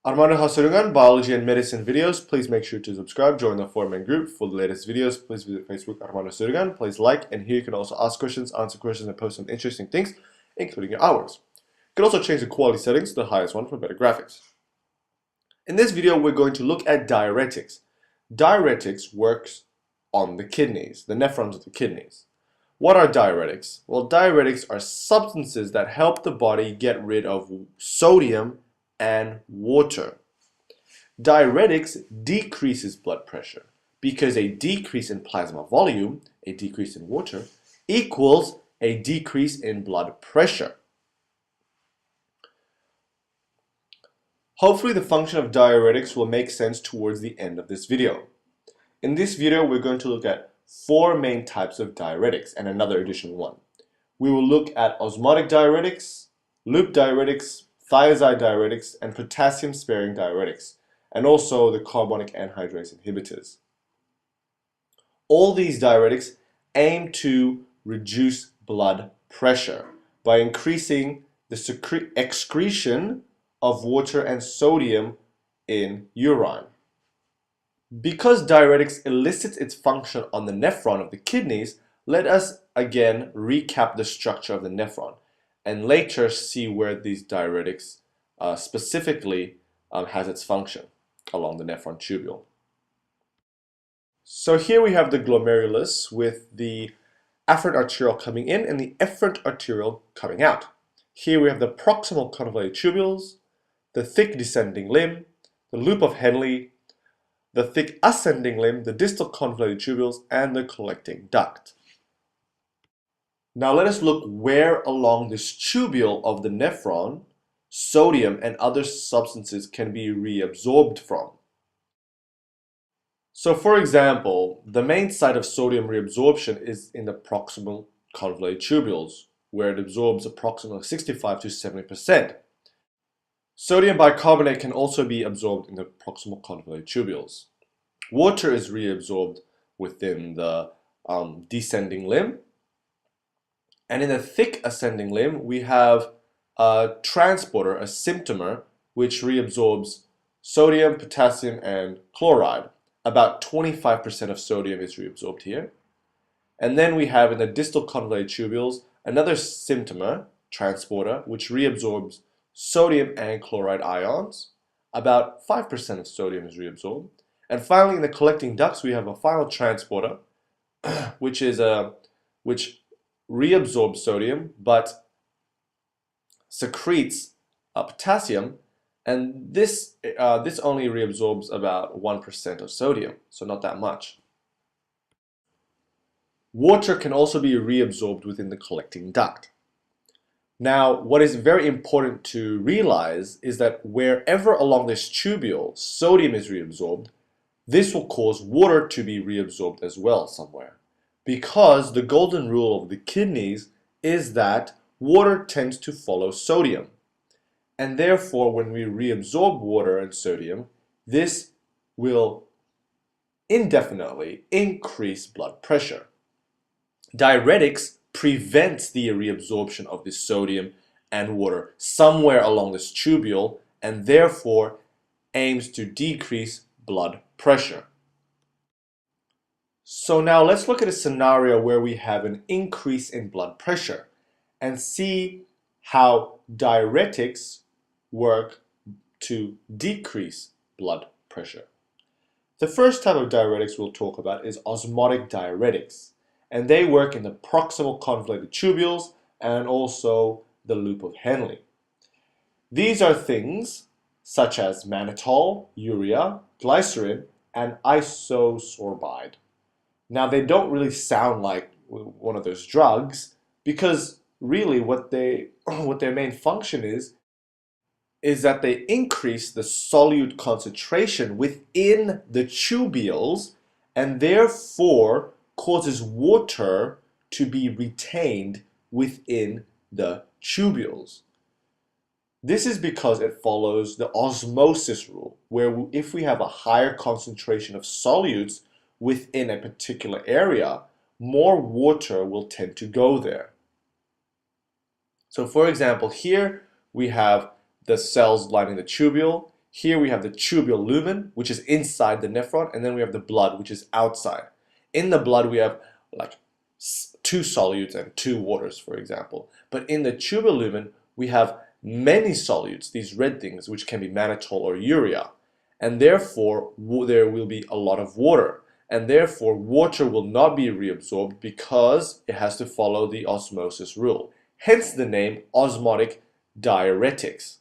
Armando Hasurugan, Biology and Medicine videos. Please make sure to subscribe, join the forum and group for the latest videos. Please visit Facebook, Armando Hasurugan. Please like, and here you can also ask questions, answer questions, and post some interesting things, including your hours. You can also change the quality settings to the highest one for better graphics. In this video, we're going to look at diuretics. Diuretics works on the kidneys, the nephrons of the kidneys. What are diuretics? Well, diuretics are substances that help the body get rid of sodium and water. Diuretics decreases blood pressure because a decrease in plasma volume, a decrease in water, equals a decrease in blood pressure. Hopefully the function of diuretics will make sense towards the end of this video. In this video, we're going to look at 4 main types of diuretics and another additional one. We will look at osmotic diuretics, loop diuretics, thiazide diuretics, and potassium-sparing diuretics, and also the carbonic anhydrase inhibitors. All these diuretics aim to reduce blood pressure by increasing the excretion of water and sodium in urine. Because diuretics elicits its function on the nephron of the kidneys, let us again recap the structure of the nephron and later see where these diuretics specifically has its function along the nephron tubule. So here we have the glomerulus with the afferent arteriole coming in and the efferent arteriole coming out. Here we have the proximal convoluted tubules, the thick descending limb, the loop of Henle, the thick ascending limb, the distal convoluted tubules, and the collecting duct. Now let us look where along this tubule of the nephron sodium and other substances can be reabsorbed from. So for example, the main site of sodium reabsorption is in the proximal convoluted tubules, where it absorbs approximately 65 to 70%. Sodium bicarbonate can also be absorbed in the proximal convoluted tubules. Water is reabsorbed within the descending limb. And in the thick ascending limb, we have a transporter, a symptomer, which reabsorbs sodium, potassium, and chloride. About 25% of sodium is reabsorbed here. And then we have in the distal convoluted tubules another symptomer, transporter, which reabsorbs sodium and chloride ions. About 5% of sodium is reabsorbed. And finally, in the collecting ducts, we have a final transporter, which reabsorbs sodium but secretes potassium, and this only reabsorbs about 1% of sodium, so not that much. Water can also be reabsorbed within the collecting duct. Now, what is very important to realize is that wherever along this tubule sodium is reabsorbed, this will cause water to be reabsorbed as well somewhere. Because the golden rule of the kidneys is that water tends to follow sodium. And therefore, when we reabsorb water and sodium, this will indefinitely increase blood pressure. Diuretics prevents the reabsorption of this sodium and water somewhere along this tubule and therefore aims to decrease blood pressure. So now let's look at a scenario where we have an increase in blood pressure and see how diuretics work to decrease blood pressure. The first type of diuretics we'll talk about is osmotic diuretics, and they work in the proximal convoluted tubules and also the loop of Henle. These are things such as mannitol, urea, glycerin, and isosorbide. Now, they don't really sound like one of those drugs because really what their main function is that they increase the solute concentration within the tubules and therefore causes water to be retained within the tubules. This is because it follows the osmosis rule, where if we have a higher concentration of solutes within a particular area, more water will tend to go there. So for example, here we have the cells lining the tubule. Here we have the tubule lumen, which is inside the nephron, and then we have the blood, which is outside. In the blood, we have like 2 solutes and 2 waters, for example. But in the tubule lumen, we have many solutes, these red things, which can be mannitol or urea. And therefore, there will be a lot of water. And therefore, water will not be reabsorbed because it has to follow the osmosis rule. Hence the name osmotic diuretics.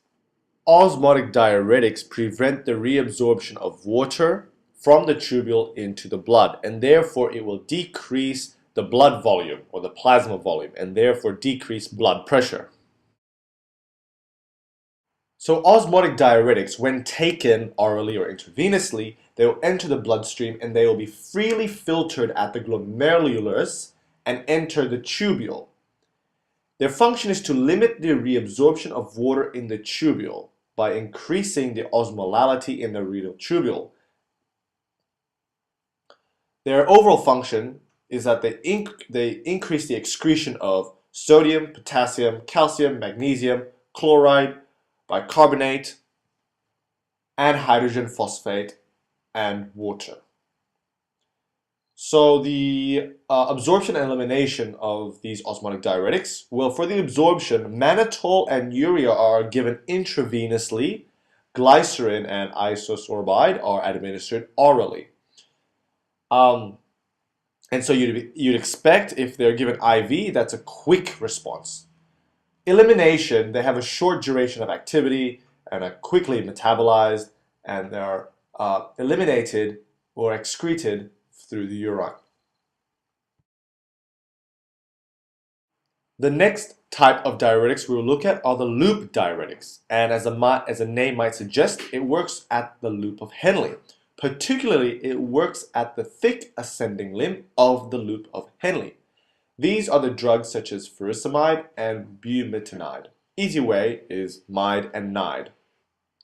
Osmotic diuretics prevent the reabsorption of water from the tubule into the blood, and therefore it will decrease the blood volume or the plasma volume, and therefore decrease blood pressure. So osmotic diuretics, when taken orally or intravenously, they will enter the bloodstream and they will be freely filtered at the glomerulus and enter the tubule. Their function is to limit the reabsorption of water in the tubule by increasing the osmolality in the renal tubule. Their overall function is that they increase the excretion of sodium, potassium, calcium, magnesium, chloride, bicarbonate, and hydrogen phosphate and water. So the absorption and elimination of these osmotic diuretics, well, for the absorption, mannitol and urea are given intravenously, glycerin and isosorbide are administered orally. And so you'd expect if they're given IV, that's a quick response. Elimination, they have a short duration of activity and are quickly metabolized, and they're eliminated or excreted through the urine. The next type of diuretics we will look at are the loop diuretics, and as a name might suggest, it works at the loop of Henle. Particularly, it works at the thick ascending limb of the loop of Henle. These are the drugs such as furosemide and bumetanide. Easy way is mide and nide.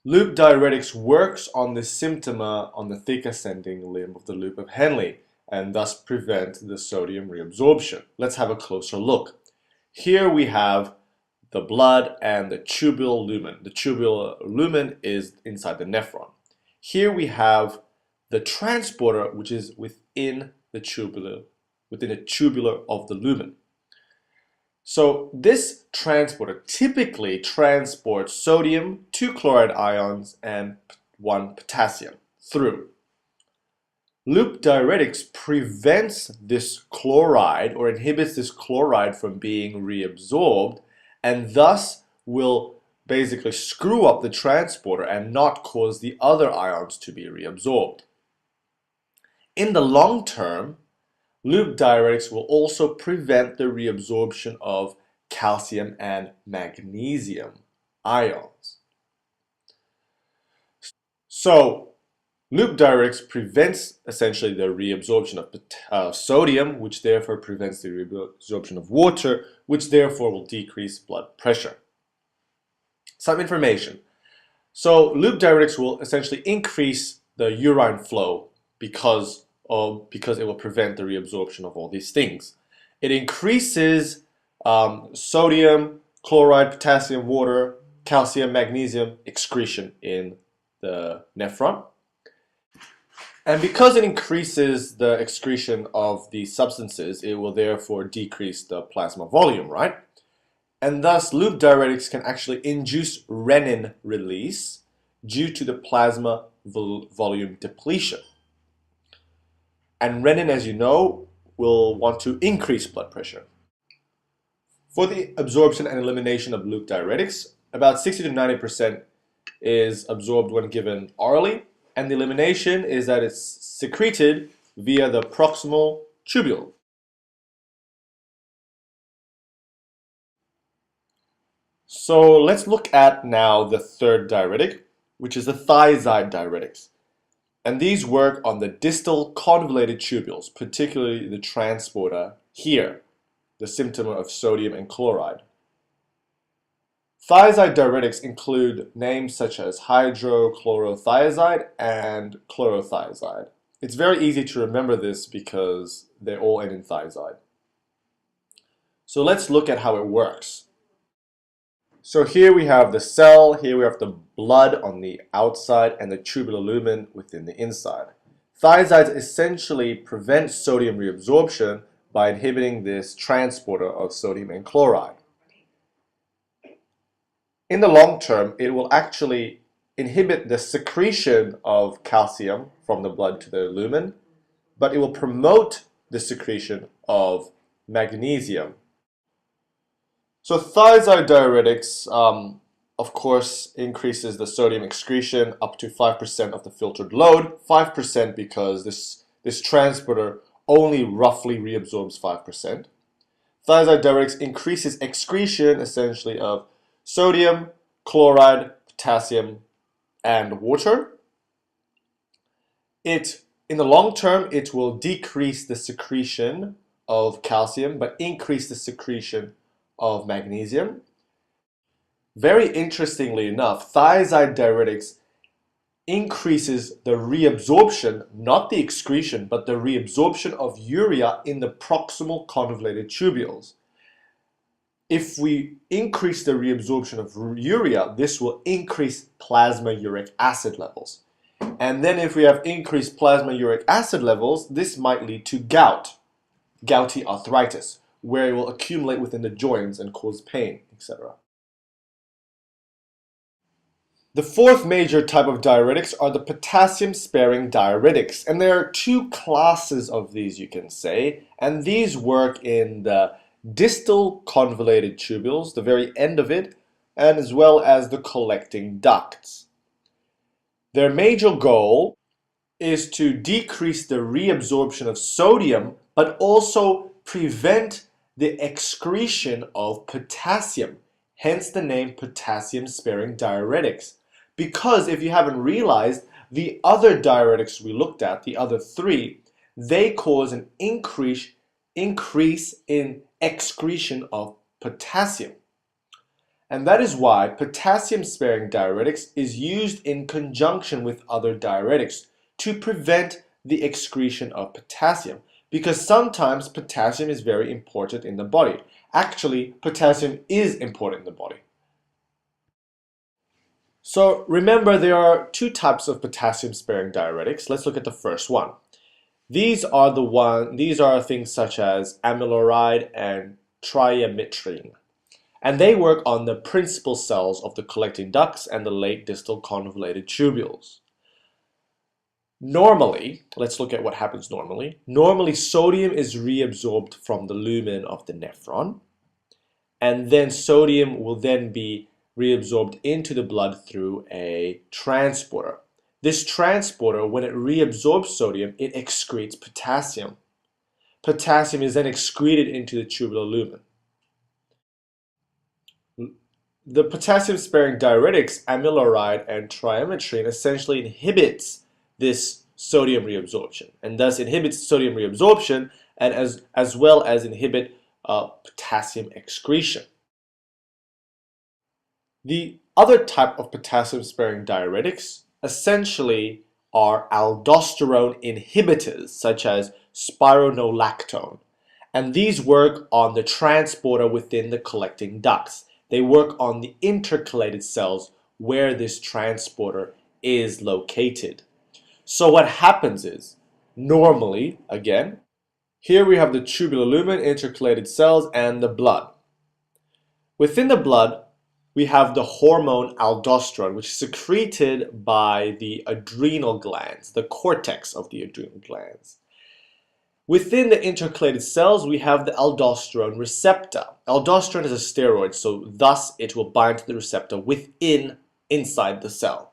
Loop diuretics works on the symptoma on the thick ascending limb of the loop of Henle and thus prevent the sodium reabsorption. Let's have a closer look. Here we have the blood and the tubule lumen. The tubule lumen is inside the nephron. Here we have the transporter, which is within the tubular of the lumen. So this transporter typically transports sodium, 2 chloride ions, and 1 potassium through. Loop diuretics prevents this chloride or inhibits this chloride from being reabsorbed and thus will basically screw up the transporter and not cause the other ions to be reabsorbed. In the long term, loop diuretics will also prevent the reabsorption of calcium and magnesium ions. So, loop diuretics prevents essentially the reabsorption of sodium, which therefore prevents the reabsorption of water, which therefore will decrease blood pressure. Some information. So, loop diuretics will essentially increase the urine flow because it will prevent the reabsorption of all these things. It increases sodium, chloride, potassium, water, calcium, magnesium excretion in the nephron. And because it increases the excretion of these substances, it will therefore decrease the plasma volume, right? And thus, loop diuretics can actually induce renin release due to the plasma volume depletion. And renin, as you know, will want to increase blood pressure. For the absorption and elimination of loop diuretics, about 60 to 90% is absorbed when given orally, and the elimination is that it's secreted via the proximal tubule. So let's look at now the third diuretic, which is the thiazide diuretics. And these work on the distal convoluted tubules, particularly the transporter here, the symptom of sodium and chloride. Thiazide diuretics include names such as hydrochlorothiazide and chlorothiazide. It's very easy to remember this because they all end in thiazide. So let's look at how it works. So here we have the cell, here we have the blood on the outside and the tubular lumen within the inside. Thiazides essentially prevent sodium reabsorption by inhibiting this transporter of sodium and chloride. In the long term, it will actually inhibit the secretion of calcium from the blood to the lumen, but it will promote the secretion of magnesium. So thiazide diuretics, of course, increases the sodium excretion up to 5% of the filtered load, 5% because this transporter only roughly reabsorbs 5%. Thiazide diuretics increases excretion essentially of sodium, chloride, potassium, and water. In the long term, it will decrease the secretion of calcium, but increase the secretion of magnesium. Very interestingly enough, thiazide diuretics increases the reabsorption, not the excretion, but the reabsorption of urea in the proximal convoluted tubules. If we increase the reabsorption of urea, this will increase plasma uric acid levels. And then if we have increased plasma uric acid levels, this might lead to gout, gouty arthritis, where it will accumulate within the joints and cause pain, etc. The fourth major type of diuretics are the potassium-sparing diuretics, and there are two classes of these, you can say, and these work in the distal convoluted tubules, the very end of it, and as well as the collecting ducts. Their major goal is to decrease the reabsorption of sodium, but also prevent the excretion of potassium, hence the name potassium-sparing diuretics. Because if you haven't realized, the other diuretics we looked at, the other three, they cause an increase in excretion of potassium. And that is why potassium-sparing diuretics is used in conjunction with other diuretics to prevent the excretion of potassium. Because sometimes potassium is very important in the body. Actually, potassium is important in the body. So remember, there are two types of potassium-sparing diuretics. Let's look at the first one. These are things such as amiloride and triametrine. And they work on the principal cells of the collecting ducts and the late distal convoluted tubules. Normally, let's look at what happens normally. Normally, sodium is reabsorbed from the lumen of the nephron, and then sodium will then be reabsorbed into the blood through a transporter. This transporter, when it reabsorbs sodium, it excretes potassium. Potassium is then excreted into the tubular lumen. The potassium-sparing diuretics, amiloride and triametrine, essentially inhibits this sodium reabsorption, and thus inhibits sodium reabsorption and as well as inhibit potassium excretion. The other type of potassium-sparing diuretics essentially are aldosterone inhibitors, such as spironolactone, and these work on the transporter within the collecting ducts. They work on the intercalated cells where this transporter is located. So what happens is, normally, again, here we have the tubular lumen, intercalated cells, and the blood. Within the blood, we have the hormone aldosterone, which is secreted by the adrenal glands, the cortex of the adrenal glands. Within the intercalated cells, we have the aldosterone receptor. Aldosterone is a steroid, so thus it will bind to the receptor inside the cell.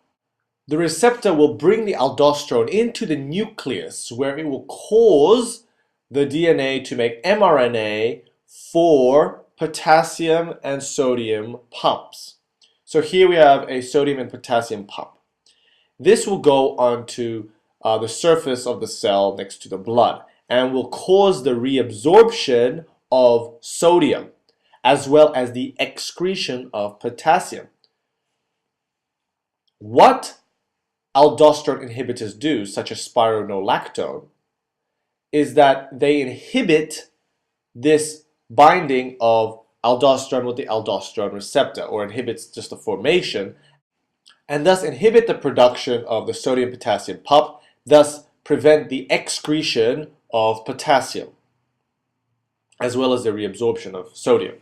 The receptor will bring the aldosterone into the nucleus, where it will cause the DNA to make mRNA for potassium and sodium pumps. So here we have a sodium and potassium pump. This will go onto the surface of the cell next to the blood and will cause the reabsorption of sodium as well as the excretion of potassium. What aldosterone inhibitors do, such as spironolactone, is that they inhibit this binding of aldosterone with the aldosterone receptor, or inhibits just the formation, and thus inhibit the production of the sodium-potassium PUP, thus prevent the excretion of potassium, as well as the reabsorption of sodium.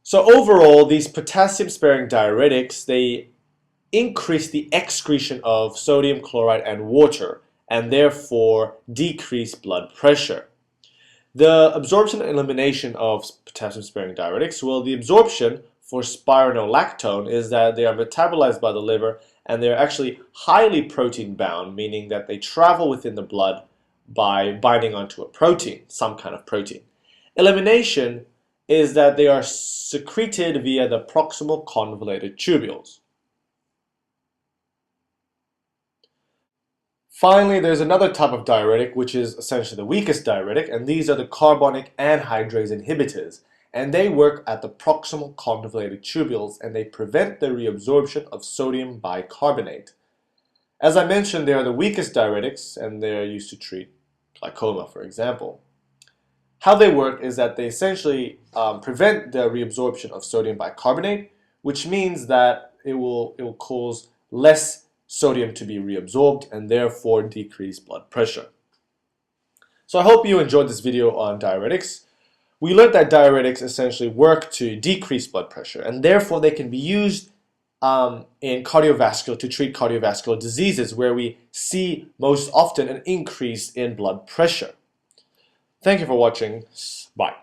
So overall, these potassium-sparing diuretics, they increase the excretion of sodium chloride and water, and therefore decrease blood pressure. The absorption and elimination of potassium-sparing diuretics, well, the absorption for spironolactone is that they are metabolized by the liver, and they're actually highly protein bound, meaning that they travel within the blood by binding onto a protein, some kind of protein. Elimination is that they are secreted via the proximal convoluted tubules. Finally, there's another type of diuretic, which is essentially the weakest diuretic, and these are the carbonic anhydrase inhibitors. And they work at the proximal convoluted tubules, and they prevent the reabsorption of sodium bicarbonate. As I mentioned, they are the weakest diuretics, and they're used to treat glaucoma, for example. How they work is that they essentially prevent the reabsorption of sodium bicarbonate, which means that it will cause less sodium to be reabsorbed and therefore decrease blood pressure. So I hope you enjoyed this video on diuretics. We learned that diuretics essentially work to decrease blood pressure, and therefore they can be used in cardiovascular to treat cardiovascular diseases where we see most often an increase in blood pressure. Thank you for watching. Bye.